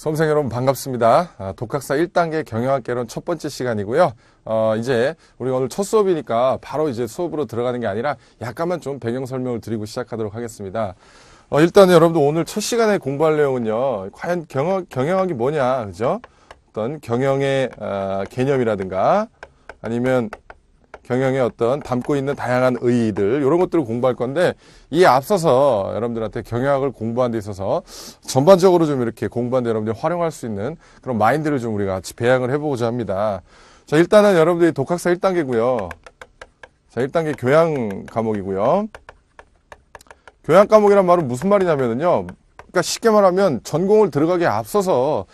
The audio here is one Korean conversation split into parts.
수험생 여러분 반갑습니다. 독학사 1단계 경영학 개론 첫 번째 시간이고요. 이제 우리가 오늘 첫 수업이니까 바로 이제 수업으로 들어가는 게 아니라 약간만 좀 배경 설명을 드리고 시작하도록 하겠습니다. 일단 여러분들 오늘 첫 시간에 공부할 내용은요. 과연 경영학이 뭐냐, 그죠? 어떤 경영의 개념이라든가 아니면 경영의 어떤 담고 있는 다양한 의의들 이런 것들을 공부할 건데, 이에 앞서서 여러분들한테 경영학을 공부하는 데 있어서 전반적으로 좀 이렇게 공부하는 데 여러분들이 활용할 수 있는 그런 마인드를 좀 우리가 같이 배양을 해보고자 합니다. 자, 일단은 여러분들이 독학사 1단계고요. 자, 1단계 교양 과목이고요. 교양 과목이란 말은 무슨 말이냐면요. 그러니까 쉽게 말하면 전공을 들어가기에 앞서서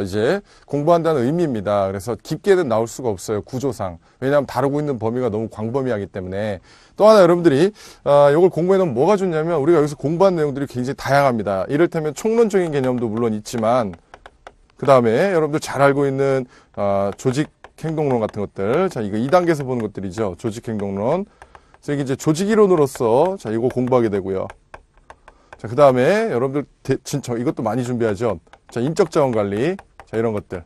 이제 공부한다는 의미입니다. 그래서 깊게는 나올 수가 없어요, 구조상. 왜냐하면 다루고 있는 범위가 너무 광범위하기 때문에. 또 하나 여러분들이 이걸 공부해 놓으면 뭐가 좋냐면, 우리가 여기서 공부한 내용들이 굉장히 다양합니다. 이를테면 총론적인 개념도 물론 있지만, 그 다음에 여러분들 잘 알고 있는 조직 행동론 같은 것들. 자, 이거 2단계에서 보는 것들이죠. 조직 행동론. 그래서 이게 이제 조직 이론으로서 자, 이거 공부하게 되고요. 자, 그 다음에 여러분들 이것도 많이 준비하죠. 자, 인적 자원 관리. 자, 이런 것들.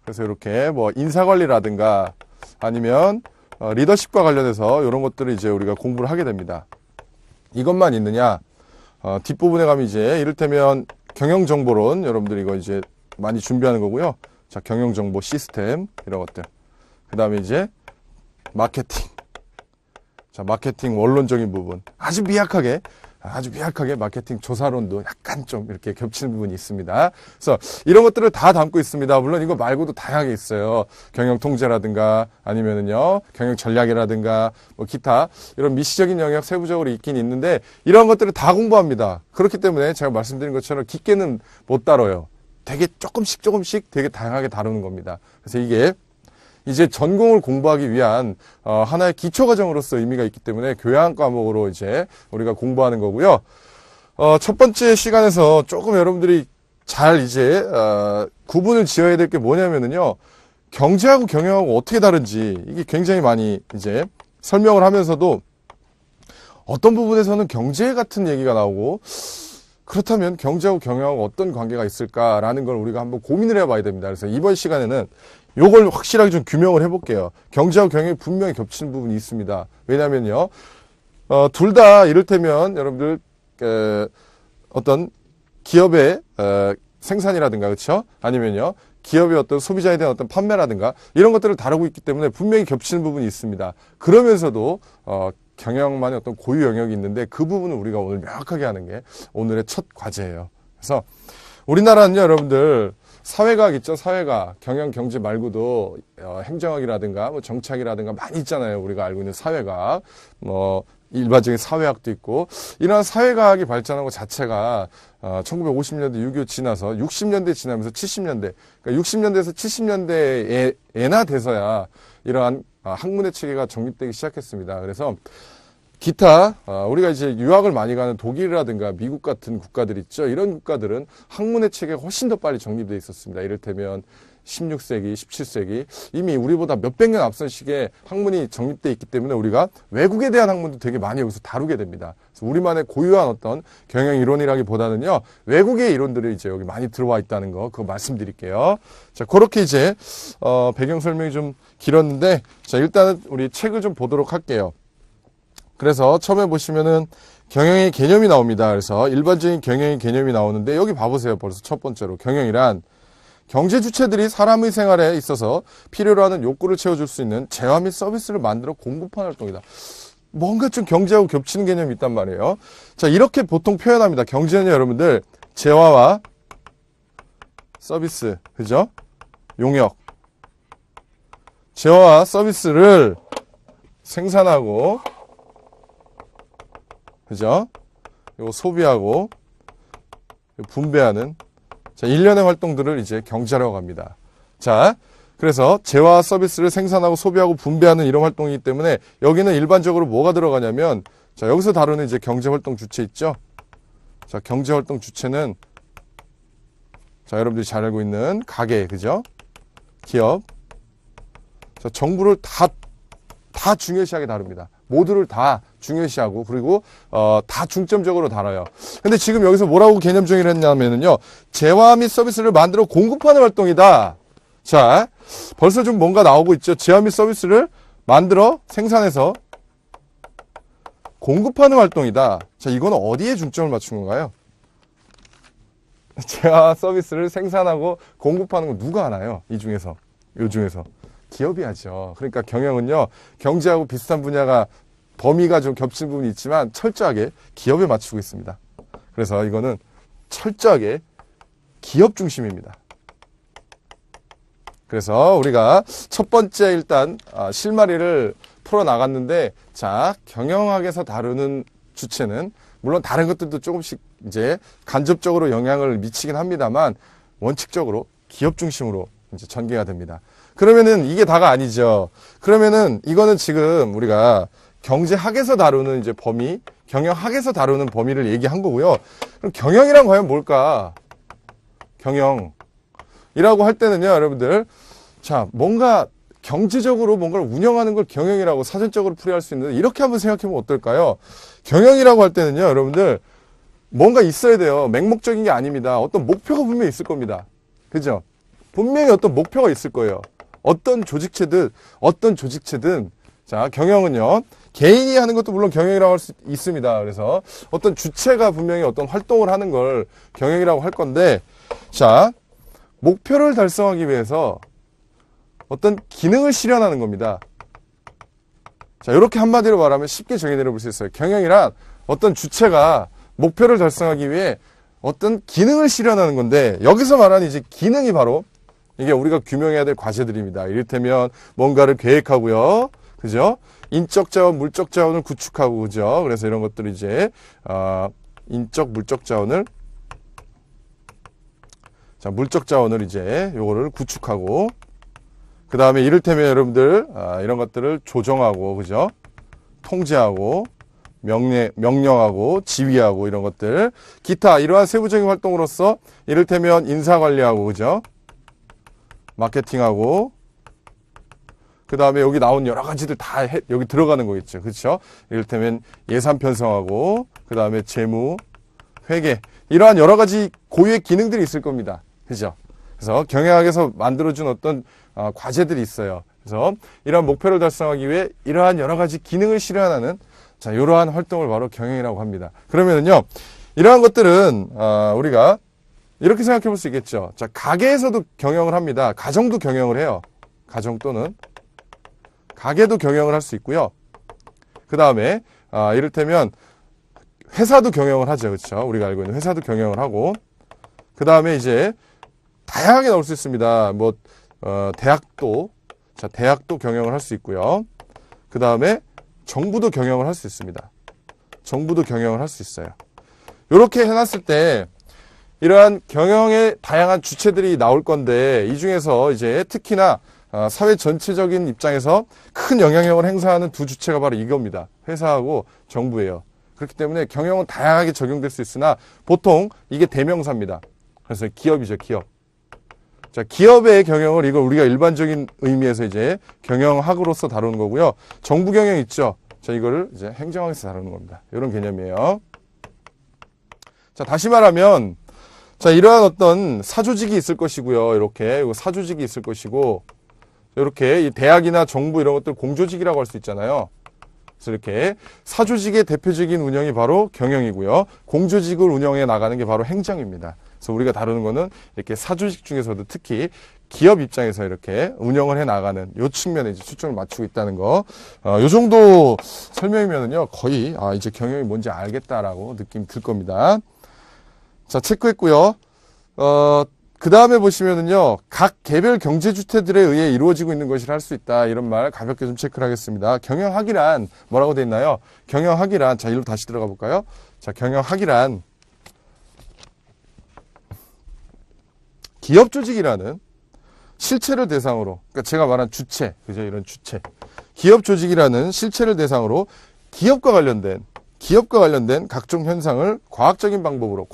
그래서 이렇게 뭐 인사관리라든가 아니면 리더십과 관련해서 이런 것들을 이제 우리가 공부를 하게 됩니다. 이것만 있느냐? 뒷부분에 가면 이제 이를테면 경영정보론, 여러분들 이거 이제 많이 준비하는 거고요. 자, 경영정보 시스템 이런 것들. 그 다음에 이제 마케팅. 자, 마케팅 원론적인 부분. 아주 미약하게 마케팅 조사론도 약간 좀 이렇게 겹치는 부분이 있습니다. 그래서 이런 것들을 다 담고 있습니다. 물론 이거 말고도 다양하게 있어요. 경영 통제라든가 아니면은요, 경영 전략이라든가 뭐 기타 이런 미시적인 영역 세부적으로 있긴 있는데, 이런 것들을 다 공부합니다. 그렇기 때문에 제가 말씀드린 것처럼 깊게는 못 다뤄요. 되게 조금씩 되게 다양하게 다루는 겁니다. 그래서 이게 이제 전공을 공부하기 위한 하나의 기초 과정으로서 의미가 있기 때문에 교양 과목으로 이제 우리가 공부하는 거고요. 첫 번째 시간에서 조금 여러분들이 잘 이제 구분을 지어야 될 게 뭐냐면은요, 경제하고 경영하고 어떻게 다른지 이게 굉장히 많이 이제 설명을 하면서도 어떤 부분에서는 경제 같은 얘기가 나오고, 그렇다면 경제하고 경영하고 어떤 관계가 있을까라는 걸 우리가 한번 고민을 해봐야 됩니다. 그래서 이번 시간에는 요걸 확실하게 좀 규명을 해볼게요. 경제하고 경영이 분명히 겹치는 부분이 있습니다. 왜냐면요, 둘 다 이를테면 여러분들 어떤 기업의 생산이라든가, 그렇죠? 아니면요, 기업의 어떤 소비자에 대한 어떤 판매라든가 이런 것들을 다루고 있기 때문에 분명히 겹치는 부분이 있습니다. 그러면서도 경영만의 어떤 고유 영역이 있는데, 그 부분을 우리가 오늘 명확하게 하는 게 오늘의 첫 과제예요. 그래서 우리나라는요, 여러분들 사회과학 있죠? 사회과학. 경영, 경제 말고도 행정학이라든가 뭐 정치학이라든가 많이 있잖아요. 우리가 알고 있는 사회과학. 뭐 일반적인 사회학도 있고, 이러한 사회과학이 발전한 것 자체가 1950년대 6.25 지나서 60년대 지나면서 70년대, 그러니까 60년대에서 70년대에나 돼서야 이러한 학문의 체계가 정립되기 시작했습니다. 그래서 기타 우리가 이제 유학을 많이 가는 독일이라든가 미국 같은 국가들 있죠. 이런 국가들은 학문의 체계가 훨씬 더 빨리 정립되어 있었습니다. 이를테면 16세기, 17세기 이미 우리보다 몇백 년 앞선 시기에 학문이 정립되어 있기 때문에 우리가 외국에 대한 학문도 되게 많이 여기서 다루게 됩니다. 그래서 우리만의 고유한 어떤 경영 이론이라기보다는요, 외국의 이론들이 이제 여기 많이 들어와 있다는 거, 그거 말씀드릴게요. 자, 그렇게 이제 배경 설명이 좀 길었는데, 자, 일단은 우리 책을 좀 보도록 할게요. 그래서 처음에 보시면은 경영의 개념이 나옵니다. 그래서 일반적인 경영의 개념이 나오는데, 여기 봐보세요. 벌써 첫 번째로 경영이란 경제 주체들이 사람의 생활에 있어서 필요로 하는 욕구를 채워줄 수 있는 재화 및 서비스를 만들어 공급하는 활동이다. 뭔가 좀 경제하고 겹치는 개념이 있단 말이에요. 자, 이렇게 보통 표현합니다. 경제는 여러분들 재화와 서비스, 그죠? 용역, 재화와 서비스를 생산하고, 그죠? 요 소비하고 분배하는, 자, 일련의 활동들을 이제 경제라고 합니다. 자, 그래서 재화 서비스를 생산하고 소비하고 분배하는 이런 활동이기 때문에 여기는 일반적으로 뭐가 들어가냐면, 자, 여기서 다루는 이제 경제활동 주체 있죠? 자, 경제활동 주체는, 자, 여러분들이 잘 알고 있는 가게, 그죠? 기업. 자, 정부를 다 중요시하게 다룹니다. 모두를 다 중요시하고 그리고 다 중점적으로 다뤄요. 근데 지금 여기서 뭐라고 개념 정의를 했냐면요. 재화 및 서비스를 만들어 공급하는 활동이다. 자, 벌써 좀 뭔가 나오고 있죠. 재화 및 서비스를 만들어 생산해서 공급하는 활동이다. 자, 이거는 어디에 중점을 맞춘 건가요? 재화 서비스를 생산하고 공급하는 거 누가 하나요? 이 중에서, 요 중에서. 기업이 하죠. 그러니까 경영은요, 경제하고 비슷한 분야가 범위가 좀 겹친 부분이 있지만 철저하게 기업에 맞추고 있습니다. 그래서 이거는 철저하게 기업 중심입니다. 그래서 우리가 첫 번째 일단 실마리를 풀어나갔는데, 자, 경영학에서 다루는 주체는 물론 다른 것들도 조금씩 이제 간접적으로 영향을 미치긴 합니다만 원칙적으로 기업 중심으로 이제 전개가 됩니다. 그러면은 이게 다가 아니죠. 그러면은 이거는 지금 우리가 경제학에서 다루는 이제 범위, 경영학에서 다루는 범위를 얘기한 거고요. 그럼 경영이란 과연 뭘까? 경영이라고 할 때는요, 여러분들. 자, 뭔가 경제적으로 뭔가를 운영하는 걸 경영이라고 사전적으로 풀이할 수 있는데 이렇게 한번 생각해 보면 어떨까요? 경영이라고 할 때는요, 여러분들 뭔가 있어야 돼요. 맹목적인 게 아닙니다. 어떤 목표가 분명히 있을 겁니다. 그죠? 분명히 어떤 목표가 있을 거예요. 어떤 조직체든 자, 경영은요, 개인이 하는 것도 물론 경영이라고 할 수 있습니다. 그래서 어떤 주체가 분명히 어떤 활동을 하는 걸 경영이라고 할 건데, 자, 목표를 달성하기 위해서 어떤 기능을 실현하는 겁니다. 자, 이렇게 한마디로 말하면 쉽게 정의 내려볼 수 있어요. 경영이란 어떤 주체가 목표를 달성하기 위해 어떤 기능을 실현하는 건데, 여기서 말하는 이제 기능이 바로 이게 우리가 규명해야 될 과제들입니다. 이를테면 뭔가를 계획하고요. 그죠? 인적 자원, 물적 자원을 구축하고, 그죠? 그래서 이런 것들을 이제, 인적, 물적 자원을, 자, 물적 자원을 이제 요거를 구축하고, 그 다음에 이를테면 여러분들, 이런 것들을 조정하고, 그죠? 통제하고, 명령하고, 지휘하고, 이런 것들. 기타, 이러한 세부적인 활동으로서, 이를테면 인사관리하고, 그죠? 마케팅하고, 그 다음에 여기 나온 여러 가지들 다 여기 들어가는 거겠죠. 그렇죠? 이를테면 예산 편성하고, 그 다음에 재무, 회계, 이러한 여러 가지 고유의 기능들이 있을 겁니다. 그죠? 그래서 경영학에서 만들어준 어떤 과제들이 있어요. 그래서 이러한 목표를 달성하기 위해 이러한 여러 가지 기능을 실현하는, 자, 이러한 활동을 바로 경영이라고 합니다. 그러면은요, 이러한 것들은 우리가 이렇게 생각해 볼 수 있겠죠. 자, 가게에서도 경영을 합니다. 가정도 경영을 해요. 가정 또는 가게도 경영을 할 수 있고요. 그 다음에 이를테면 회사도 경영을 하죠. 그렇죠? 우리가 알고 있는 회사도 경영을 하고, 그 다음에 이제 다양하게 나올 수 있습니다. 뭐 대학도, 자, 대학도 경영을 할 수 있고요. 그 다음에 정부도 경영을 할 수 있습니다. 정부도 경영을 할 수 있어요. 이렇게 해놨을 때 이러한 경영의 다양한 주체들이 나올 건데, 이 중에서 이제 특히나 사회 전체적인 입장에서 큰 영향력을 행사하는 두 주체가 바로 이겁니다. 회사하고 정부예요. 그렇기 때문에 경영은 다양하게 적용될 수 있으나 보통 이게 대명사입니다. 그래서 기업이죠, 기업. 자, 기업의 경영을 이거 우리가 일반적인 의미에서 이제 경영학으로서 다루는 거고요. 정부 경영 있죠. 자, 이거를 이제 행정학에서 다루는 겁니다. 이런 개념이에요. 자, 다시 말하면, 자, 이러한 어떤 사조직이 있을 것이고요. 이렇게 사조직이 있을 것이고, 이렇게 이 대학이나 정부 이런 것들 공조직이라고 할 수 있잖아요. 그래서 이렇게 사조직의 대표적인 운영이 바로 경영이고요. 공조직을 운영해 나가는 게 바로 행정입니다. 그래서 우리가 다루는 거는 이렇게 사조직 중에서도 특히 기업 입장에서 이렇게 운영을 해 나가는 요 측면에 이제 초점을 맞추고 있다는 거. 요 정도 설명이면은요, 거의 이제 경영이 뭔지 알겠다라고 느낌이 들 겁니다. 자, 체크했고요. 그 다음에 보시면은요, 각 개별 경제주체들에 의해 이루어지고 있는 것이라 할 수 있다. 이런 말 가볍게 좀 체크를 하겠습니다. 경영학이란 뭐라고 돼 있나요? 경영학이란, 자, 일로 다시 들어가 볼까요? 자, 경영학이란 기업 조직이라는 실체를 대상으로, 그러니까 제가 말한 주체, 그죠? 이런 주체. 기업 조직이라는 실체를 대상으로 기업과 관련된 각종 현상을 과학적인 방법으로,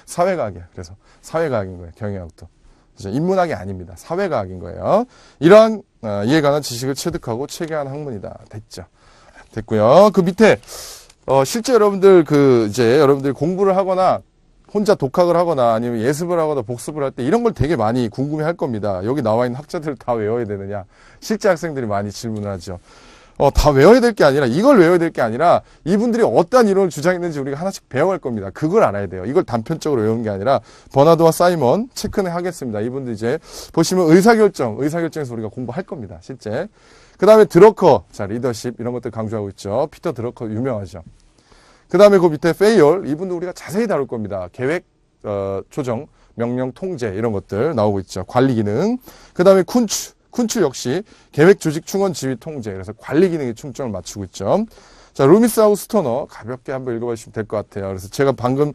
사회과학이야. 그래서 사회과학인 거예요. 경영학도. 그래서 인문학이 아닙니다. 사회과학인 거예요. 이러한 이에 관한 지식을 체득하고 체계한 학문이다. 됐죠. 됐고요. 그 밑에 실제 여러분들 이제 여러분들이 공부를 하거나 혼자 독학을 하거나 아니면 예습을 하거나 복습을 할 때 이런 걸 되게 많이 궁금해 할 겁니다. 여기 나와 있는 학자들을 다 외워야 되느냐. 실제 학생들이 많이 질문을 하죠. 다 외워야 될 게 아니라, 이걸 외워야 될 게 아니라 이분들이 어떠한 이론을 주장했는지 우리가 하나씩 배워갈 겁니다. 그걸 알아야 돼요. 이걸 단편적으로 외우는 게 아니라 버나드와 사이먼 체크는 하겠습니다. 이분들 이제 보시면 의사결정에서 우리가 공부할 겁니다. 실제. 그 다음에 드러커, 자, 리더십 이런 것들 강조하고 있죠. 피터 드러커 유명하죠. 그 다음에 그 밑에 페이얼, 이분도 우리가 자세히 다룰 겁니다. 계획, 조정, 명령, 통제 이런 것들 나오고 있죠. 관리 기능. 그 다음에 쿤츠 역시 계획, 조직, 충원, 지휘, 통제. 그래서 관리 기능에 중점을 맞추고 있죠. 자, 루미스하고 스토너 가볍게 한번 읽어보시면 될 것 같아요. 그래서 제가 방금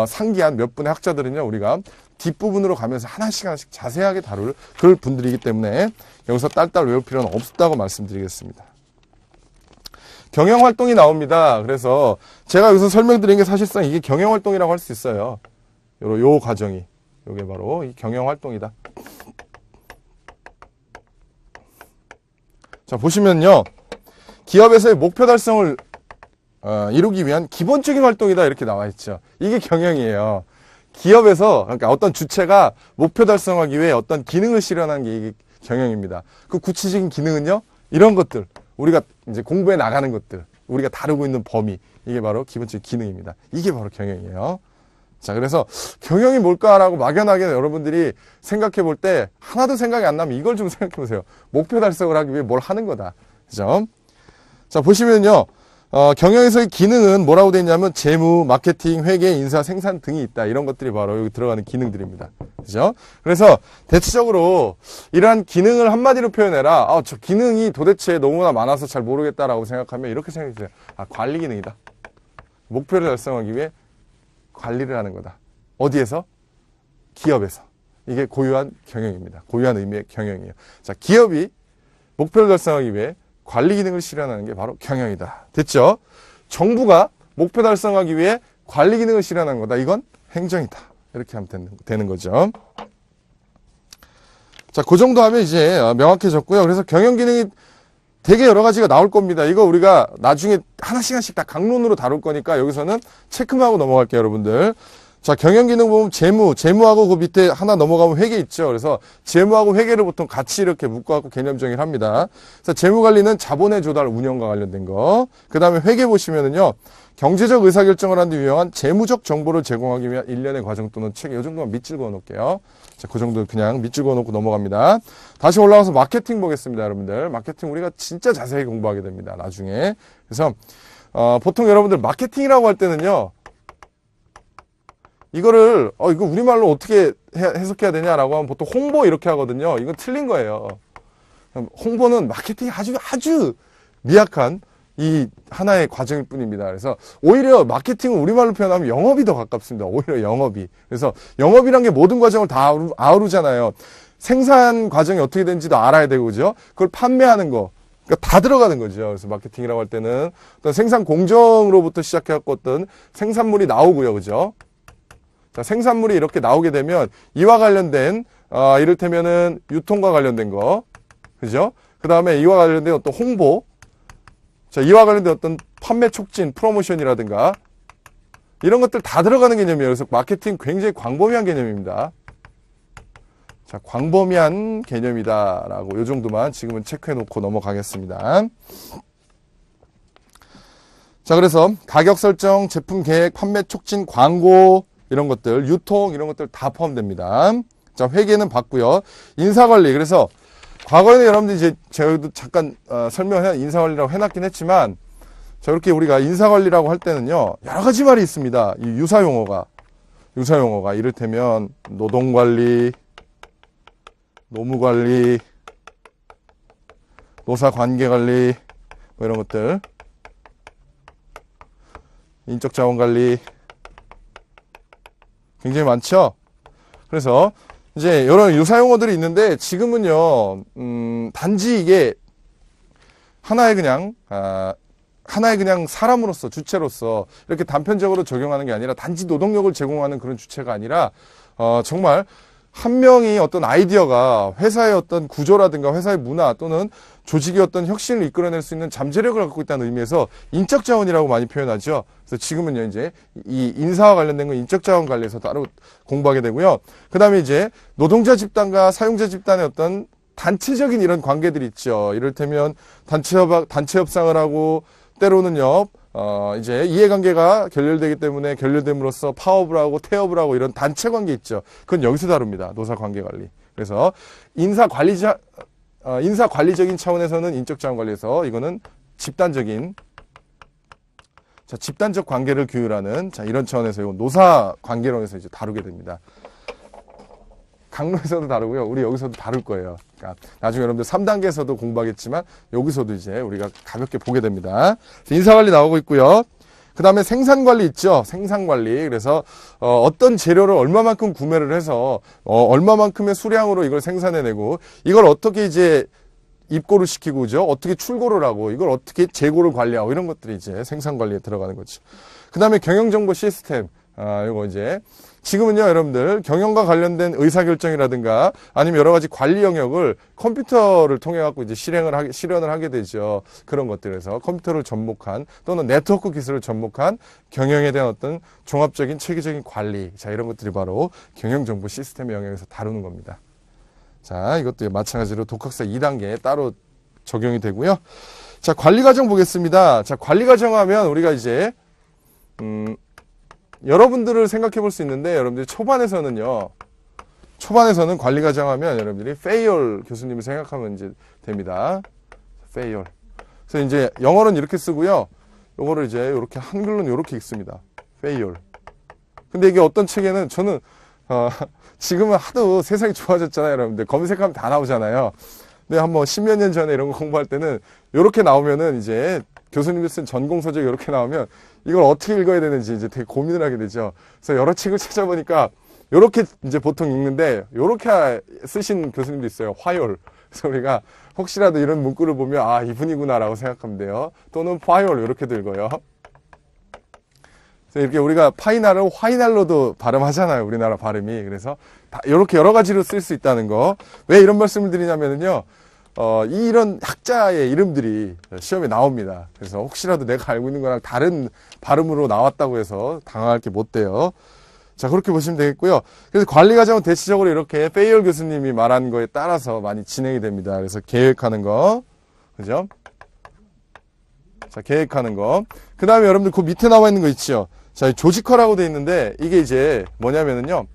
상기한 몇 분의 학자들은요, 우리가 뒷부분으로 가면서 하나씩 자세하게 다룰 그럴 분들이기 때문에 여기서 딸딸 외울 필요는 없다고 말씀드리겠습니다. 경영활동이 나옵니다. 그래서 제가 여기서 설명드린 게 사실상 이게 경영활동이라고 할 수 있어요. 요 과정이. 요게 바로 이 경영활동이다. 자, 보시면요. 기업에서의 목표 달성을 이루기 위한 기본적인 활동이다. 이렇게 나와 있죠. 이게 경영이에요. 기업에서, 그러니까 어떤 주체가 목표 달성하기 위해 어떤 기능을 실현하는 게 이게 경영입니다. 그 구체적인 기능은요, 이런 것들. 우리가 이제 공부해 나가는 것들. 우리가 다루고 있는 범위. 이게 바로 기본적인 기능입니다. 이게 바로 경영이에요. 자, 그래서 경영이 뭘까라고 막연하게 여러분들이 생각해 볼 때 하나도 생각이 안 나면 이걸 좀 생각해 보세요. 목표 달성을 하기 위해 뭘 하는 거다. 그죠? 자, 보시면요. 경영에서의 기능은 뭐라고 되어 있냐면 재무, 마케팅, 회계, 인사, 생산 등이 있다. 이런 것들이 바로 여기 들어가는 기능들입니다. 그죠? 그래서 대체적으로 이러한 기능을 한마디로 표현해라. 저 기능이 도대체 너무나 많아서 잘 모르겠다라고 생각하면 이렇게 생각해 주세요. 관리 기능이다. 목표를 달성하기 위해 관리를 하는 거다. 어디에서? 기업에서. 이게 고유한 경영입니다. 고유한 의미의 경영이에요. 자, 기업이 목표를 달성하기 위해 관리 기능을 실현하는 게 바로 경영이다. 됐죠? 정부가 목표 달성하기 위해 관리 기능을 실현하는 거다. 이건 행정이다. 이렇게 하면 되는 거죠. 자, 그 정도 하면 이제 명확해졌고요. 그래서 경영 기능이 되게 여러 가지가 나올 겁니다. 이거 우리가 나중에 하나씩 다 강론으로 다룰 거니까 여기서는 체크만 하고 넘어갈게요, 여러분들. 자, 경영기능 보면 재무하고 그 밑에 하나 넘어가면 회계 있죠. 그래서 재무하고 회계를 보통 같이 이렇게 묶어갖고 개념 정의를 합니다. 그래서 재무관리는 자본의 조달 운영과 관련된 거. 그 다음에 회계 보시면은요, 경제적 의사결정을 하는 데 유용한 재무적 정보를 제공하기 위한 일련의 과정 또는 체계. 이 정도만 밑줄 그어 놓을게요. 자, 그 정도 그냥 밑줄 그어 놓고 넘어갑니다. 다시 올라가서 마케팅 보겠습니다, 여러분들. 마케팅 우리가 진짜 자세히 공부하게 됩니다, 나중에. 그래서, 보통 여러분들 마케팅이라고 할 때는요, 이거를 이거 우리말로 어떻게 해석해야 되냐라고 하면 보통 홍보 이렇게 하거든요. 이건 틀린 거예요. 홍보는 마케팅이 아주 미약한 이 하나의 과정일 뿐입니다. 그래서 오히려 마케팅은 우리말로 표현하면 영업이 더 가깝습니다. 오히려 영업이. 그래서 영업이란 게 모든 과정을 다 아우르잖아요. 생산 과정이 어떻게 되는지도 알아야 되고, 그죠? 그걸 판매하는 거. 그러니까 다 들어가는 거죠. 그래서 마케팅이라고 할 때는 어떤 생산 공정으로부터 시작해갖고 어떤 생산물이 나오고요. 그죠? 자, 생산물이 이렇게 나오게 되면 이와 관련된 이를테면은 유통과 관련된 거, 그죠? 그 다음에 이와 관련된 어떤 홍보, 자, 이와 관련된 어떤 판매 촉진, 프로모션이라든가 이런 것들 다 들어가는 개념이에요. 그래서 마케팅 굉장히 광범위한 개념입니다. 자, 광범위한 개념이다라고 이 정도만 지금은 체크해놓고 넘어가겠습니다. 자, 그래서 가격 설정, 제품 계획, 판매 촉진, 광고 이런 것들, 유통 이런 것들 다 포함됩니다. 자, 회계는 봤고요. 인사관리. 그래서 과거에는 여러분들이 이제 제가 잠깐 설명을 인사관리라고 해놨긴 했지만, 자, 이렇게 우리가 인사관리라고 할 때는요, 여러 가지 말이 있습니다. 이 유사용어가 이를테면 노동관리, 노무관리, 노사관계관리 뭐 이런 것들, 인적자원관리 굉장히 많죠. 그래서 이제 이런 유사용어들이 있는데 지금은요, 단지 이게 하나의 그냥 사람으로서, 주체로서 이렇게 단편적으로 적용하는 게 아니라 단지 노동력을 제공하는 그런 주체가 아니라 정말 한 명이 어떤 아이디어가 회사의 어떤 구조라든가 회사의 문화 또는 조직의 어떤 혁신을 이끌어낼 수 있는 잠재력을 갖고 있다는 의미에서 인적 자원이라고 많이 표현하죠. 그래서 지금은요, 이제 이 인사와 관련된 건 인적 자원 관리에서 따로 공부하게 되고요. 그 다음에 이제 노동자 집단과 사용자 집단의 어떤 단체적인 이런 관계들이 있죠. 이를테면 단체 협상을 하고 때로는요, 이제 이해관계가 결렬되기 때문에 결렬됨으로써 파업을 하고 태업을 하고 이런 단체 관계 있죠. 그건 여기서 다룹니다. 노사 관계 관리. 그래서 인사 관리적인 차원에서는 인적 자원 관리에서 이거는 집단적 관계를 규율하는 이런 차원에서 이거 노사 관계론에서 이제 다루게 됩니다. 강론에서도 다루고요. 우리 여기서도 다룰 거예요. 그러니까 나중에 여러분들 3단계에서도 공부하겠지만 여기서도 이제 우리가 가볍게 보게 됩니다. 인사관리 나오고 있고요. 그 다음에 생산관리 있죠. 생산관리. 그래서 어떤 재료를 얼마만큼 구매를 해서 얼마만큼의 수량으로 이걸 생산해내고 이걸 어떻게 이제 입고를 시키고 그죠? 어떻게 출고를 하고 이걸 어떻게 재고를 관리하고 이런 것들이 이제 생산관리에 들어가는 거죠. 그 다음에 경영정보 시스템. 이거 이제 지금은요, 여러분들 경영과 관련된 의사결정이라든가 아니면 여러 가지 관리 영역을 컴퓨터를 통해 갖고 이제 실현을 하게 되죠. 그런 것들에서 컴퓨터를 접목한 또는 네트워크 기술을 접목한 경영에 대한 어떤 종합적인 체계적인 관리. 자, 이런 것들이 바로 경영정보 시스템의 영역에서 다루는 겁니다. 자, 이것도 마찬가지로 독학사 2단계에 따로 적용이 되고요. 자, 관리과정 보겠습니다. 자, 관리과정 하면 우리가 이제 여러분들을 생각해 볼 수 있는데 여러분들이 초반에서는 관리과정 하면 여러분들이 페이얼 교수님을 생각하면 이제 됩니다. 페이얼. 그래서 이제 영어로는 이렇게 쓰고요. 요거를 이제 이렇게 한글로는 이렇게 읽습니다. 페이얼. 근데 이게 어떤 책에는 저는 지금은 하도 세상이 좋아졌잖아요, 여러분들. 검색하면 다 나오잖아요. 근데 한번 10몇 년 전에 이런 거 공부할 때는 이렇게 나오면은 이제 교수님이 쓴 전공 서적이 이렇게 나오면 이걸 어떻게 읽어야 되는지 이제 되게 고민을 하게 되죠. 그래서 여러 책을 찾아보니까 이렇게 이제 보통 읽는데 이렇게 쓰신 교수님도 있어요. 화요일. 그래서 우리가 혹시라도 이런 문구를 보면 아, 이분이구나라고 생각하면 돼요. 또는 화요일 이렇게도 읽어요. 그래서 이렇게 우리가 파이날을 화이날로도 발음하잖아요. 우리나라 발음이. 그래서 다 이렇게 여러 가지로 쓸 수 있다는 거. 왜 이런 말씀을 드리냐면은요. 이런 학자의 이름들이 시험에 나옵니다. 그래서 혹시라도 내가 알고 있는 거랑 다른 발음으로 나왔다고 해서 당황할 게 못 돼요. 자, 그렇게 보시면 되겠고요. 그래서 관리 과정은 대체적으로 이렇게 페이얼 교수님이 말한 거에 따라서 많이 진행이 됩니다. 그래서 계획하는 거. 그죠? 자, 계획하는 거. 그 다음에 여러분들 그 밑에 나와 있는 거 있죠? 자, 조직화라고 돼 있는데 이게 이제 뭐냐면은요.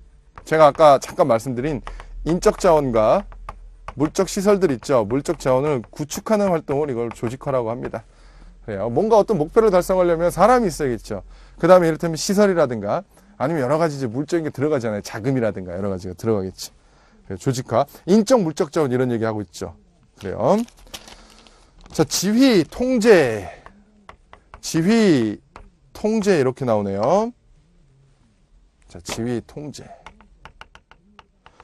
제가 아까 잠깐 말씀드린 인적 자원과 물적 시설들 있죠. 물적 자원을 구축하는 활동을 이걸 조직화라고 합니다. 그래요. 뭔가 어떤 목표를 달성하려면 사람이 있어야겠죠. 그 다음에 이를테면 시설이라든가 아니면 여러 가지 이제 물적인 게 들어가잖아요. 자금이라든가 여러 가지가 들어가겠죠. 조직화, 인적 물적 자원 이런 얘기 하고 있죠. 그래요. 자, 지휘, 통제 이렇게 나오네요. 자, 지휘, 통제.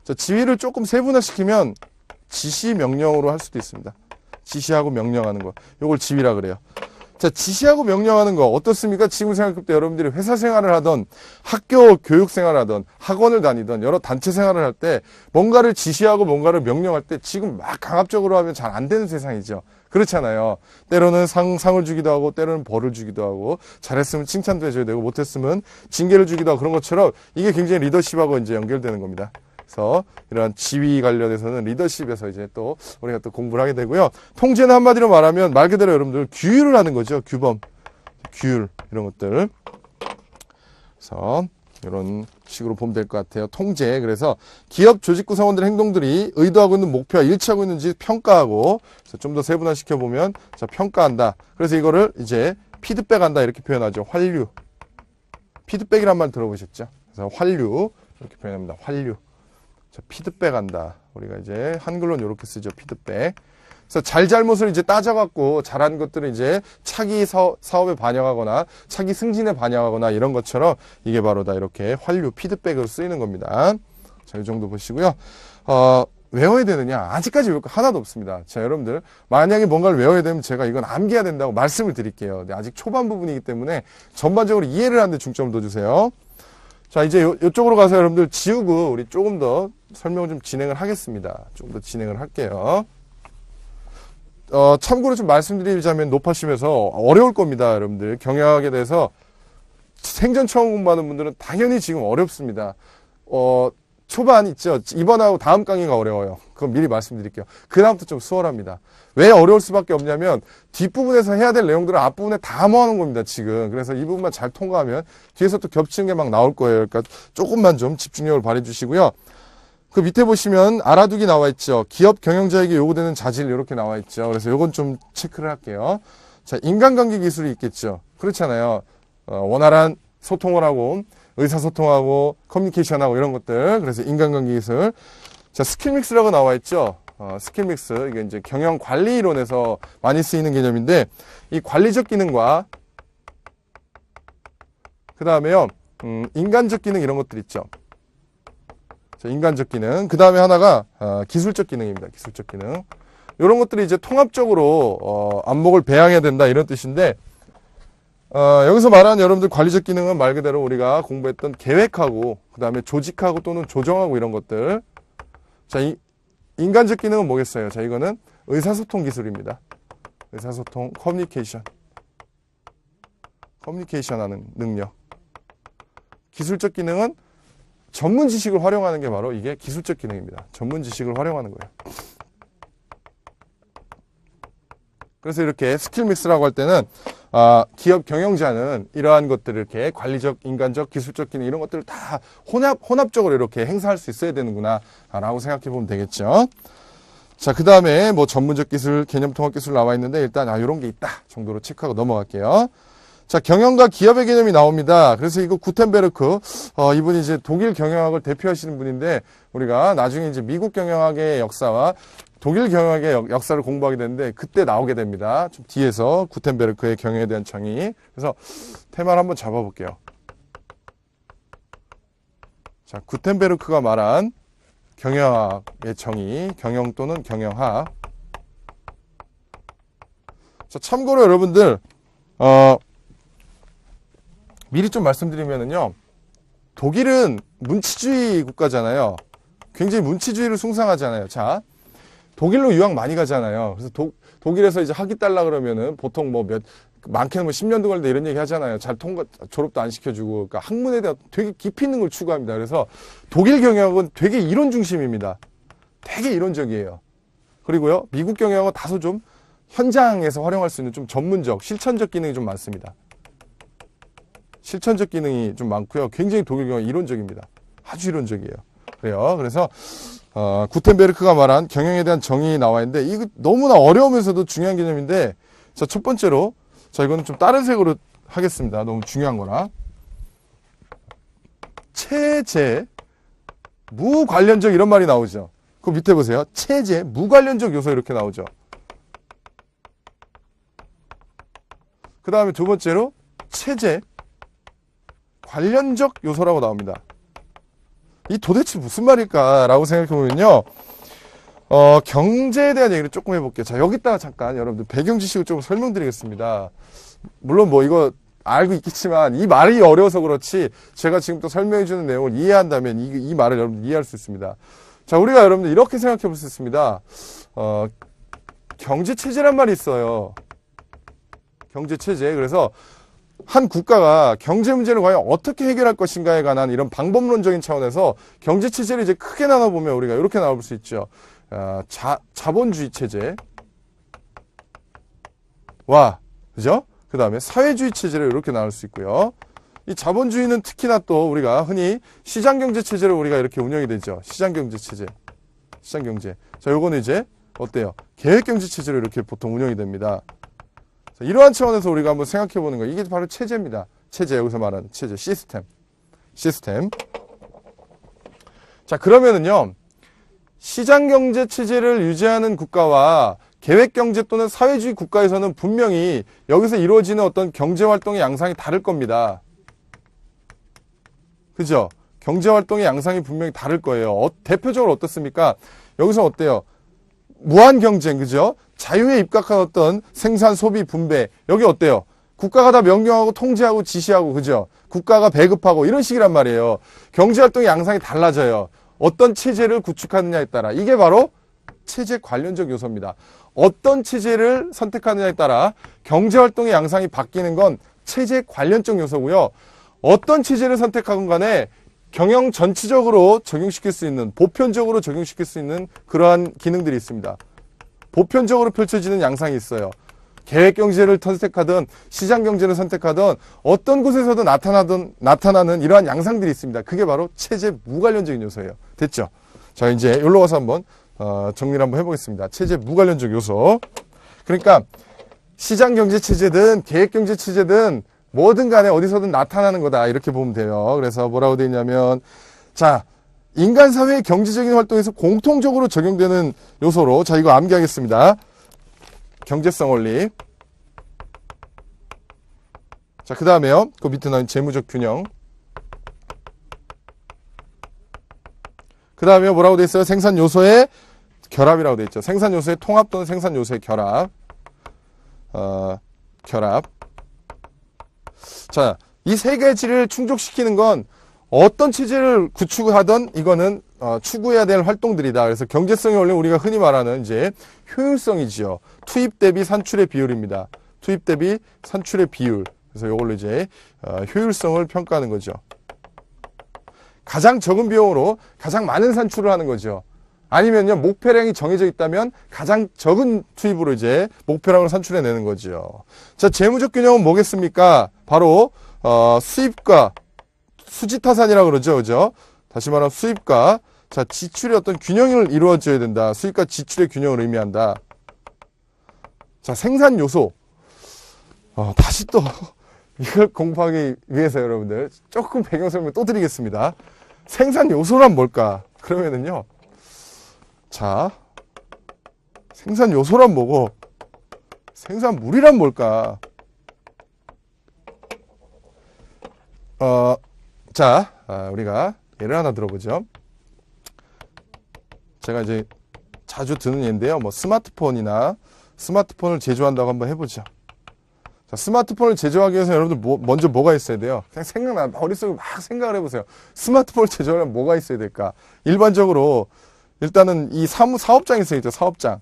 자, 지휘를 조금 세분화시키면 지시, 명령으로 할 수도 있습니다. 지시하고 명령하는 거. 요걸 지휘라 그래요. 자, 지시하고 명령하는 거 어떻습니까? 지금 생각할 때 여러분들이 회사 생활을 하던 학교 교육 생활을 하던 학원을 다니던 여러 단체 생활을 할 때 뭔가를 지시하고 뭔가를 명령할 때 지금 막 강압적으로 하면 잘 안 되는 세상이죠. 그렇잖아요. 때로는 상을 주기도 하고 때로는 벌을 주기도 하고 잘했으면 칭찬도 해줘야 되고 못했으면 징계를 주기도 하고 그런 것처럼 이게 굉장히 리더십하고 이제 연결되는 겁니다. 그래서 이런 지휘 관련해서는 리더십에서 이제 또 우리가 또 공부를 하게 되고요. 통제는 한마디로 말하면 말 그대로 여러분들 규율을 하는 거죠. 규범, 규율 이런 것들. 그래서 이런 식으로 보면 될 것 같아요. 통제. 그래서 기업 조직 구성원들의 행동들이 의도하고 있는 목표와 일치하고 있는지 평가하고 좀 더 세분화시켜 보면 자, 평가한다. 그래서 이거를 이제 피드백한다 이렇게 표현하죠. 환류. 피드백이란 말 들어보셨죠? 그래서 환류 이렇게 표현합니다. 환류. 자, 피드백한다. 우리가 이제 한글로는 이렇게 쓰죠. 피드백. 그래서 잘잘못을 이제 따져갖고 잘한 것들을 이제 차기 사업에 반영하거나 차기 승진에 반영하거나 이런 것처럼 이게 바로 다 이렇게 환류 피드백으로 쓰이는 겁니다. 자, 이 정도 보시고요. 외워야 되느냐? 아직까지 외울 거 하나도 없습니다. 자, 여러분들 만약에 뭔가를 외워야 되면 제가 이건 암기해야 된다고 말씀을 드릴게요. 근데 아직 초반 부분이기 때문에 전반적으로 이해를 하는 데 중점을 둬주세요. 자, 이제 이쪽으로 가서 여러분들 지우고 우리 조금 더 설명을 좀 진행을 하겠습니다. 조금 더 진행을 할게요. 참고로 좀 말씀드리자면 높아시면서 어려울 겁니다, 여러분들. 경영학에 대해서 생전 처음 공부하는 분들은 당연히 지금 어렵습니다. 초반 있죠. 이번하고 다음 강의가 어려워요. 그건 미리 말씀드릴게요. 그 다음부터 좀 수월합니다. 왜 어려울 수밖에 없냐면 뒷부분에서 해야 될 내용들을 앞부분에 다 모아놓은 겁니다, 지금. 그래서 이 부분만 잘 통과하면 뒤에서 또 겹치는 게 막 나올 거예요. 그러니까 조금만 좀 집중력을 발휘해 주시고요. 그 밑에 보시면 알아두기 나와 있죠. 기업 경영자에게 요구되는 자질 이렇게 나와 있죠. 그래서 요건 좀 체크를 할게요. 자, 인간관계 기술이 있겠죠. 그렇잖아요. 원활한 소통을 하고 의사소통하고 커뮤니케이션하고 이런 것들. 그래서 인간관계 기술. 자, 스킬믹스라고 나와 있죠. 스킬믹스. 이게 이제 경영 관리 이론에서 많이 쓰이는 개념인데 이 관리적 기능과 그 다음에요. 인간적 기능 이런 것들 있죠. 자, 인간적 기능. 그 다음에 하나가 기술적 기능입니다. 기술적 기능. 이런 것들이 이제 통합적으로 안목을 배양해야 된다 이런 뜻인데 여기서 말하는 여러분들 관리적 기능은 말 그대로 우리가 공부했던 계획하고 그 다음에 조직하고 또는 조정하고 이런 것들. 자, 인간적 기능은 뭐겠어요? 자, 이거는 의사소통 기술입니다. 의사소통, 커뮤니케이션 하는 능력. 기술적 기능은 전문 지식을 활용하는 게 바로 이게 기술적 기능입니다. 전문 지식을 활용하는 거예요. 그래서 이렇게 스킬 믹스라고 할 때는 기업 경영자는 이러한 것들을 이렇게 관리적, 인간적, 기술적 기능 이런 것들을 다 혼합적으로 이렇게 행사할 수 있어야 되는구나 라고 생각해 보면 되겠죠. 자, 그 다음에 뭐 전문적 기술, 개념 통합 기술 나와 있는데 일단 이런 게 있다 정도로 체크하고 넘어갈게요. 자, 경영과 기업의 개념이 나옵니다. 그래서 이거 구텐베르크, 이분이 이제 독일 경영학을 대표하시는 분인데 우리가 나중에 이제 미국 경영학의 역사와 독일 경영학의 역사를 공부하게 되는데 그때 나오게 됩니다. 좀 뒤에서 구텐베르크의 경영에 대한 정의. 그래서 테마를 한번 잡아볼게요. 자, 구텐베르크가 말한 경영학의 정의, 경영 또는 경영학. 자, 참고로 여러분들, 미리 좀 말씀드리면은요, 독일은 문치주의 국가잖아요. 굉장히 문치주의를 숭상하잖아요. 자, 독일로 유학 많이 가잖아요. 그래서 독일에서 이제 학위 딸라 그러면은 보통 뭐 많게는 뭐 10년도 걸린다 이런 얘기 하잖아요. 잘 졸업도 안 시켜주고. 그러니까 학문에 대한 되게 깊이 있는 걸 추구합니다. 그래서 독일 경영학은 되게 이론 중심입니다. 되게 이론적이에요. 그리고요, 미국 경영학은 다소 좀 현장에서 활용할 수 있는 좀 전문적, 실천적 기능이 좀 많습니다. 실천적 기능이 좀 많고요. 굉장히 독일 경영은 이론적입니다. 아주 이론적이에요. 그래요. 그래서 구텐베르크가 말한 경영에 대한 정의 나와 있는데 이거 너무나 어려우면서도 중요한 개념인데 자, 첫 번째로 자, 이거는 좀 다른 색으로 하겠습니다. 너무 중요한 거라. 체제, 무관련적 이런 말이 나오죠. 그 밑에 보세요. 체제, 무관련적 요소 이렇게 나오죠. 그 다음에 두 번째로 체제, 관련적 요소라고 나옵니다. 이 도대체 무슨 말일까라고 생각해보면요. 경제에 대한 얘기를 조금 해볼게요. 자, 여기다가 잠깐 여러분들 배경 지식을 좀 설명드리겠습니다. 물론 뭐 이거 알고 있겠지만 이 말이 어려워서 그렇지 제가 지금 또 설명해주는 내용을 이해한다면 이 말을 여러분들 이해할 수 있습니다. 자, 우리가 여러분들 이렇게 생각해 볼 수 있습니다. 경제체제란 말이 있어요. 경제체제. 그래서 한 국가가 경제 문제를 과연 어떻게 해결할 것인가에 관한 이런 방법론적인 차원에서 경제체제를 이제 크게 나눠보면 우리가 이렇게 나눠볼 수 있죠. 자본주의 체제와, 그죠? 그 다음에 사회주의 체제를 이렇게 나눌 수 있고요. 이 자본주의는 특히나 또 우리가 흔히 시장경제 체제로 우리가 이렇게 운영이 되죠. 시장경제 체제. 시장경제. 자, 요거는 이제 어때요? 계획경제 체제로 이렇게 보통 운영이 됩니다. 이러한 차원에서 우리가 한번 생각해 보는 거예요. 이게 바로 체제입니다. 체제, 여기서 말하는 체제, 시스템. 자, 그러면은요, 시장경제 체제를 유지하는 국가와 계획경제 또는 사회주의 국가에서는 분명히 여기서 이루어지는 어떤 경제활동의 양상이 다를 겁니다. 그죠? 경제활동의 양상이 분명히 다를 거예요. 대표적으로 어떻습니까? 여기서 어때요? 무한경쟁, 그죠? 자유에 입각한 어떤 생산, 소비, 분배. 여기 어때요? 국가가 다 명령하고 통제하고 지시하고, 그죠? 국가가 배급하고 이런 식이란 말이에요. 경제활동의 양상이 달라져요. 어떤 체제를 구축하느냐에 따라. 이게 바로 체제 관련적 요소입니다. 어떤 체제를 선택하느냐에 따라 경제활동의 양상이 바뀌는 건 체제 관련적 요소고요. 어떤 체제를 선택하건 간에 경영 전체적으로 적용시킬 수 있는, 보편적으로 적용시킬 수 있는 그러한 기능들이 있습니다. 보편적으로 펼쳐지는 양상이 있어요. 계획경제를 선택하든 시장경제를 선택하든 어떤 곳에서도 나타나는 이러한 양상들이 있습니다. 그게 바로 체제 무관련적인 요소예요. 됐죠? 자, 이제 여기로 가서 한번 정리를 한번 해보겠습니다. 체제 무관련적 요소. 그러니까 시장경제체제든 계획경제체제든 뭐든 간에 어디서든 나타나는 거다, 이렇게 보면 돼요. 그래서 뭐라고 되어 있냐면, 자, 인간 사회의 경제적인 활동에서 공통적으로 적용되는 요소로, 자, 이거 암기하겠습니다. 경제성 원리. 자, 그 다음에요. 그 밑에 나온 재무적 균형. 그 다음에 뭐라고 되어 있어요? 생산 요소의 결합이라고 되어 있죠. 생산 요소의 통합 또는 생산 요소의 결합. 결합. 자, 이 세 가지를 충족시키는 건 어떤 체제를 구축하든 이거는 추구해야 될 활동들이다. 그래서 경제성이 원래 우리가 흔히 말하는 이제 효율성이지요. 투입 대비 산출의 비율입니다. 투입 대비 산출의 비율. 그래서 이걸로 이제 효율성을 평가하는 거죠. 가장 적은 비용으로 가장 많은 산출을 하는 거죠. 아니면요, 목표량이 정해져 있다면 가장 적은 투입으로 이제 목표량을 산출해내는 거죠. 자, 재무적 균형은 뭐겠습니까? 바로 수입과 수지타산이라고 그러죠, 그죠? 다시 말하면 수입과, 자, 지출의 어떤 균형을 이루어져야 된다. 수입과 지출의 균형을 의미한다. 자, 생산 요소. 다시 또 이걸 공부하기 위해서 여러분들 조금 배경 설명 또 드리겠습니다. 생산 요소란 뭘까? 그러면은요, 자, 생산 요소란 뭐고 생산물이란 뭘까? 자, 우리가 예를 하나 들어보죠. 제가 이제 자주 드는 예인데요. 뭐 스마트폰을 제조한다고 한번 해보죠. 자, 스마트폰을 제조하기 위해서 여러분들 먼저 뭐가 있어야 돼요? 그냥 머릿속에 막 생각을 해보세요. 스마트폰을 제조하려면 뭐가 있어야 될까? 일반적으로 일단은 이 사업장이 있어야 죠. 사업장.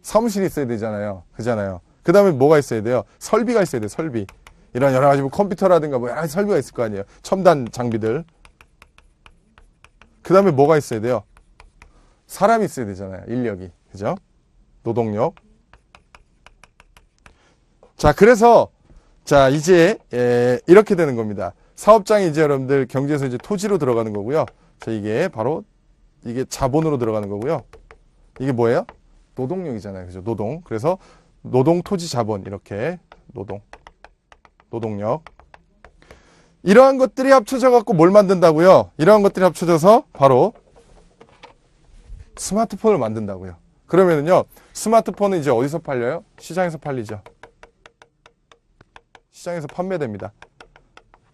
사무실이 있어야 되잖아요. 그잖아요. 그 다음에 뭐가 있어야 돼요? 설비가 있어야 돼요. 설비. 이런 여러 가지 뭐 컴퓨터라든가 뭐 여러 가지 설비가 있을 거 아니에요. 첨단 장비들. 그 다음에 뭐가 있어야 돼요? 사람이 있어야 되잖아요. 인력이. 그죠? 노동력. 자, 그래서 자, 이제 이렇게 되는 겁니다. 사업장이 이제 여러분들 경제에서 이제 토지로 들어가는 거고요. 자, 이게 바로 이게 자본으로 들어가는 거고요. 이게 뭐예요? 노동력이잖아요. 그죠? 노동. 그래서 노동, 토지, 자본 이렇게 노동력. 이러한 것들이 합쳐져 갖고 뭘 만든다고요? 이러한 것들이 합쳐져서 바로 스마트폰을 만든다고요. 그러면은요, 스마트폰은 이제 어디서 팔려요? 시장에서 팔리죠. 시장에서 판매됩니다.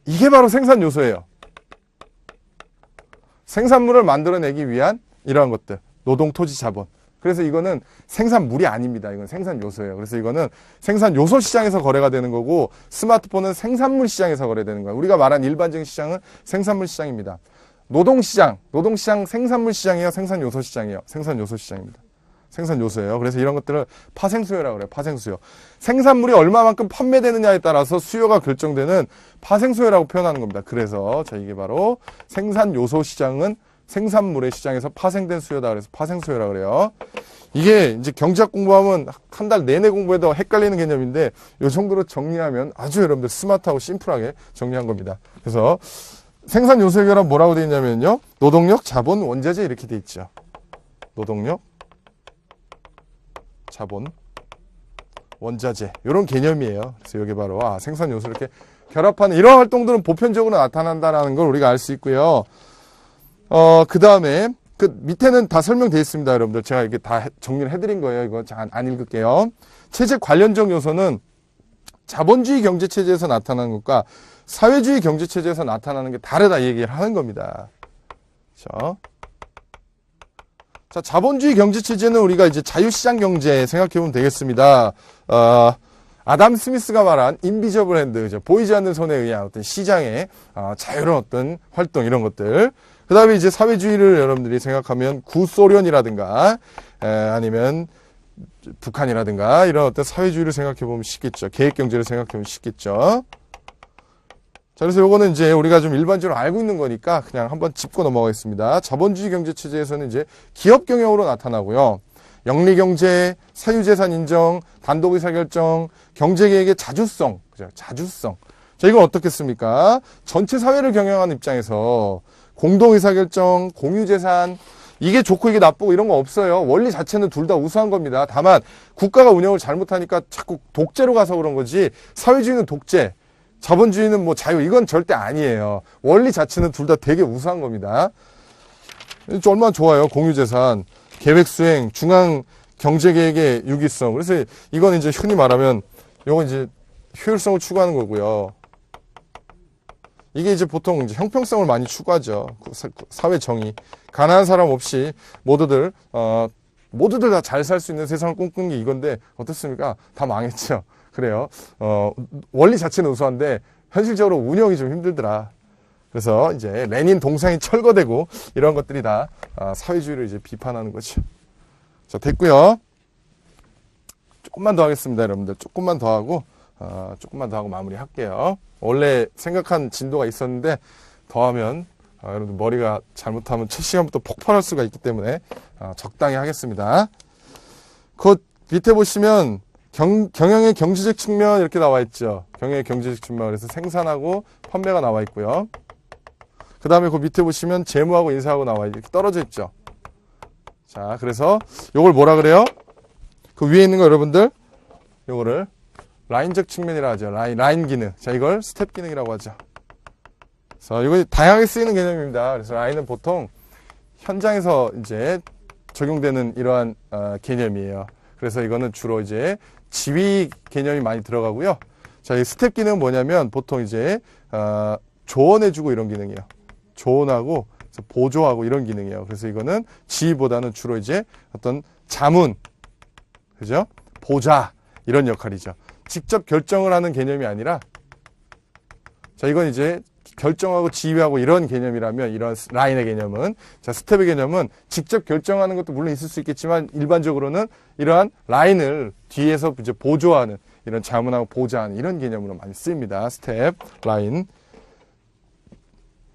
이게 바로 생산 요소예요. 생산물을 만들어내기 위한 이러한 것들. 노동, 토지, 자본. 그래서 이거는 생산물이 아닙니다. 이건 생산 요소예요. 그래서 이거는 생산 요소 시장에서 거래가 되는 거고, 스마트폰은 생산물 시장에서 거래되는 거예요. 우리가 말한 일반적인 시장은 생산물 시장입니다. 노동시장 생산물 시장이에요? 생산 요소 시장이에요? 생산 요소 시장입니다. 생산 요소예요. 그래서 이런 것들을 파생수요라고 그래요. 파생수요. 생산물이 얼마만큼 판매되느냐에 따라서 수요가 결정되는 파생수요라고 표현하는 겁니다. 그래서 자, 이게 바로 생산 요소 시장은 생산물의 시장에서 파생된 수요다. 그래서 파생수요라고 그래요. 이게 이제 경제학 공부하면 한 달 내내 공부해도 헷갈리는 개념인데 이 정도로 정리하면 아주 여러분들 스마트하고 심플하게 정리한 겁니다. 그래서 생산 요소의 결합 뭐라고 되어 있냐면요. 노동력, 자본, 원자재 이렇게 되어 있죠. 노동력, 자본, 원자재 이런 개념이에요. 그래서 이게 바로 생산 요소를 이렇게 결합하는 이런 활동들은 보편적으로 나타난다는 걸 우리가 알 수 있고요. 그 다음에 그 밑에는 다 설명되어 있습니다. 여러분들 제가 이렇게 다 정리를 해드린 거예요. 이거 안 읽을게요. 체제 관련적 요소는 자본주의 경제체제에서 나타나는 것과 사회주의 경제체제에서 나타나는 게 다르다 얘기를 하는 겁니다. 그렇죠? 자, 자본주의 경제체제는 우리가 이제 자유시장 경제 생각해 보면 되겠습니다. 아담 스미스가 말한 인비저블 핸드, 보이지 않는 손에 의한 어떤 시장의 자유로운 어떤 활동 이런 것들. 그 다음에 이제 사회주의를 여러분들이 생각하면 구소련이라든가 아니면 북한이라든가 이런 어떤 사회주의를 생각해 보면 쉽겠죠. 계획경제를 생각해 보면 쉽겠죠. 자, 그래서 요거는 이제 우리가 좀 일반적으로 알고 있는 거니까 그냥 한번 짚고 넘어가겠습니다. 자본주의 경제 체제에서는 이제 기업 경영으로 나타나고요. 영리경제, 사유재산 인정, 단독의사결정, 경제계획의 자주성, 그죠? 자주성. 자, 이건 어떻겠습니까? 전체 사회를 경영하는 입장에서 공동의사결정, 공유재산, 이게 좋고 이게 나쁘고 이런 거 없어요. 원리 자체는 둘 다 우수한 겁니다. 다만 국가가 운영을 잘못하니까 자꾸 독재로 가서 그런 거지, 사회주의는 독재, 자본주의는 뭐 자유, 이건 절대 아니에요. 원리 자체는 둘 다 되게 우수한 겁니다. 얼마나 좋아요. 공유재산, 계획수행, 중앙경제계획의 유기성. 그래서 이건 이제 흔히 말하면 이건 이제 효율성을 추구하는 거고요. 이게 이제 보통 이제 형평성을 많이 추구하죠. 사회 정의. 가난한 사람 없이 모두들 다 잘 살 수 있는 세상을 꿈꾸는 게 이건데 어떻습니까? 다 망했죠. 그래요. 원리 자체는 우수한데 현실적으로 운영이 좀 힘들더라. 그래서 이제 레닌 동상이 철거되고 이런 것들이 다 사회주의를 이제 비판하는 거죠. 자, 됐고요. 조금만 더 하겠습니다, 여러분들. 조금만 더 하고 마무리할게요. 원래 생각한 진도가 있었는데 더하면 여러분들 머리가 잘못하면 첫 시간부터 폭발할 수가 있기 때문에 적당히 하겠습니다. 그 밑에 보시면 경영의 경제적 측면 이렇게 나와 있죠. 경영의 경제적 측면. 그래서 생산하고 판매가 나와 있고요. 그 다음에 그 밑에 보시면 재무하고 인사하고 나와 이렇게 떨어져 있죠. 자, 그래서 요걸 뭐라 그래요? 그 위에 있는 거 여러분들, 요거를 라인적 측면이라 하죠. 라인 기능. 자, 이걸 스텝 기능이라고 하죠. 그래서 이거 다양하게 쓰이는 개념입니다. 그래서 라인은 보통 현장에서 이제 적용되는 이러한 개념이에요. 그래서 이거는 주로 이제 지휘 개념이 많이 들어가고요. 자, 이 스텝 기능은 뭐냐면 보통 이제 조언해주고 이런 기능이에요. 조언하고 보조하고 이런 기능이에요. 그래서 이거는 지휘보다는 주로 이제 어떤 자문, 그죠? 보좌 이런 역할이죠. 직접 결정을 하는 개념이 아니라, 자, 이건 이제 결정하고 지휘하고 이런 개념이라면, 이런 라인의 개념은, 자, 스텝의 개념은 직접 결정하는 것도 물론 있을 수 있겠지만 일반적으로는 이러한 라인을 뒤에서 이제 보조하는, 이런 자문하고 보좌하는 이런 개념으로 많이 쓰입니다. 스텝, 라인.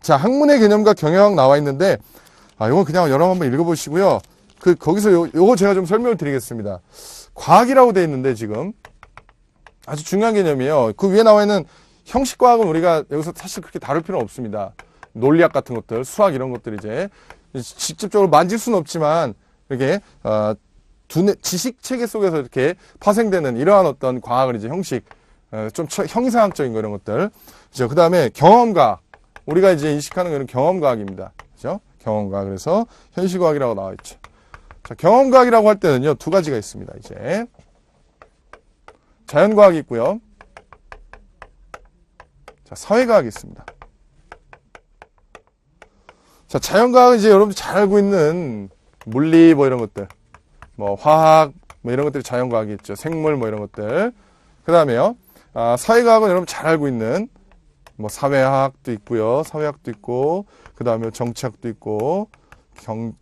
자, 학문의 개념과 경영학 나와 있는데, 이건 그냥 여러 번 한번 읽어보시고요. 거기서 요거 제가 좀 설명을 드리겠습니다. 과학이라고 되어 있는데 지금 아주 중요한 개념이에요. 그 위에 나와 있는 형식과학은 우리가 여기서 사실 그렇게 다룰 필요는 없습니다. 논리학 같은 것들, 수학 이런 것들 이제 직접적으로 만질 수는 없지만 이렇게 지식 체계 속에서 이렇게 파생되는 이러한 어떤 과학을 이제 형식, 좀 형이상학적인 거 이런 것들. 그죠? 그 다음에 경험과학. 우리가 이제 인식하는 거는 경험과학입니다. 그죠? 경험과학. 그래서 현실과학이라고 나와 있죠. 자, 경험과학이라고 할 때는요, 두 가지가 있습니다. 이제 자연과학이 있고요. 자, 사회과학이 있습니다. 자, 자연과학은 이제 여러분들 잘 알고 있는 물리 뭐 이런 것들, 뭐 화학 뭐 이런 것들이 자연과학이 있죠. 생물 뭐 이런 것들. 그 다음에요, 사회과학은 여러분 잘 알고 있는 뭐 사회학도 있고요. 사회학도 있고, 그 다음에 정치학도 있고,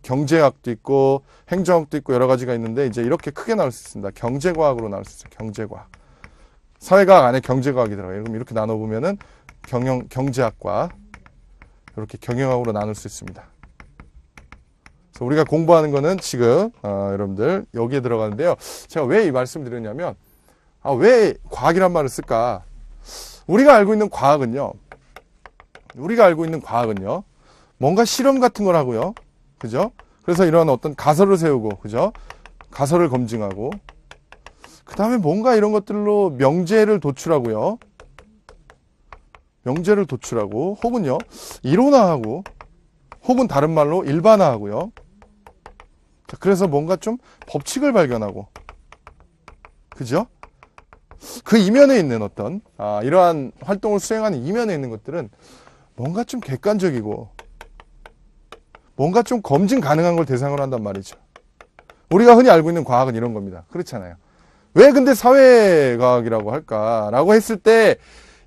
경제학도 있고, 행정학도 있고, 여러 가지가 있는데, 이제 이렇게 크게 나올 수 있습니다. 경제과학으로 나올 수 있어요. 경제과학. 사회과학 안에 경제과학이 들어가요. 그럼 이렇게 나눠보면은 경제학과, 이렇게 경영학으로 나눌 수 있습니다. 그래서 우리가 공부하는 거는 지금, 여러분들, 여기에 들어가는데요. 제가 왜 이 말씀 드렸냐면, 왜 과학이란 말을 쓸까? 우리가 알고 있는 과학은요, 뭔가 실험 같은 걸 하고요. 그죠? 그래서 이런 어떤 가설을 세우고, 그죠? 가설을 검증하고, 그 다음에 뭔가 이런 것들로 명제를 도출하고요. 혹은요, 이론화하고, 혹은 다른 말로 일반화하고요. 그래서 뭔가 좀 법칙을 발견하고, 그죠? 그 이면에 있는 어떤, 이러한 활동을 수행하는 이면에 있는 것들은 뭔가 좀 객관적이고, 뭔가 좀 검증 가능한 걸 대상으로 한단 말이죠. 우리가 흔히 알고 있는 과학은 이런 겁니다. 그렇잖아요. 왜 근데 사회과학이라고 할까라고 했을 때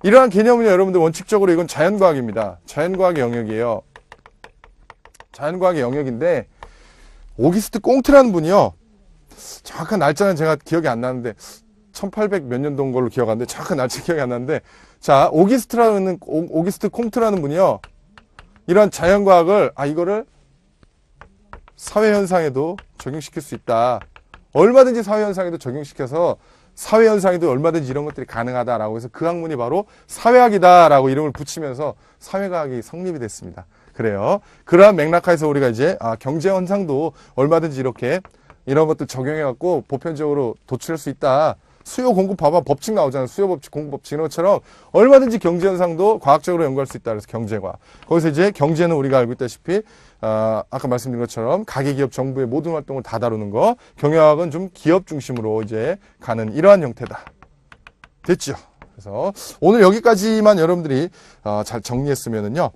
이러한 개념은요, 여러분들 원칙적으로 이건 자연과학입니다. 자연과학의 영역이에요. 자연과학의 영역인데 오기스트 꽁트라는 분이요, 정확한 날짜는 제가 기억이 안 나는데 1800 몇 년도인 걸로 기억하는데 정확한 날짜 기억이 안 나는데, 자, 오기스트 콩트라는 분이요, 이러한 자연과학을 이거를 사회현상에도 적용시킬 수 있다. 얼마든지 사회현상에도 적용시켜서 사회현상에도 얼마든지 이런 것들이 가능하다라고 해서 그 학문이 바로 사회학이다라고 이름을 붙이면서 사회과학이 성립이 됐습니다. 그래요. 그러한 맥락하에서 우리가 이제 경제현상도 얼마든지 이렇게 이런 것들 적용해갖고 보편적으로 도출할 수 있다. 수요 공급 봐봐, 법칙 나오잖아요. 수요 법칙, 공급 법칙 이런 것처럼 얼마든지 경제 현상도 과학적으로 연구할 수 있다. 그래서 경제과. 거기서 이제 경제는 우리가 알고 있다시피 아까 말씀드린 것처럼 가계기업 정부의 모든 활동을 다 다루는 거. 경영학은 좀 기업 중심으로 이제 가는 이러한 형태다. 됐죠? 그래서 오늘 여기까지만 여러분들이 잘 정리했으면은요,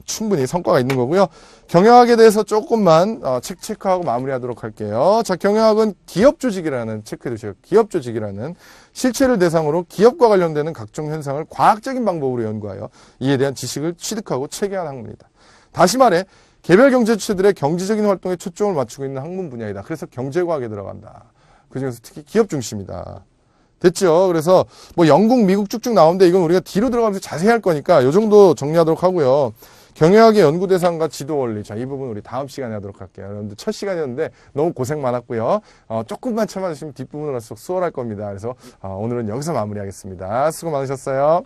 충분히 성과가 있는 거고요. 경영학에 대해서 조금만 체크하고 마무리하도록 할게요. 자, 경영학은 기업 조직이라는, 체크해 두세요. 기업 조직이라는 실체를 대상으로 기업과 관련되는 각종 현상을 과학적인 방법으로 연구하여 이에 대한 지식을 취득하고 체계한 학문이다. 다시 말해 개별 경제 주체들의 경제적인 활동에 초점을 맞추고 있는 학문 분야이다. 그래서 경제과학에 들어간다. 그중에서 특히 기업 중심이다. 됐죠? 그래서 뭐 영국, 미국 쭉쭉 나오는데 이건 우리가 뒤로 들어가면서 자세히 할 거니까 이 정도 정리하도록 하고요. 경영학의 연구 대상과 지도 원리. 자, 이 부분 우리 다음 시간에 하도록 할게요. 여러분들 첫 시간이었는데 너무 고생 많았고요. 조금만 참아주시면 뒷부분으로 갈수록 수월할 겁니다. 그래서 오늘은 여기서 마무리하겠습니다. 수고 많으셨어요.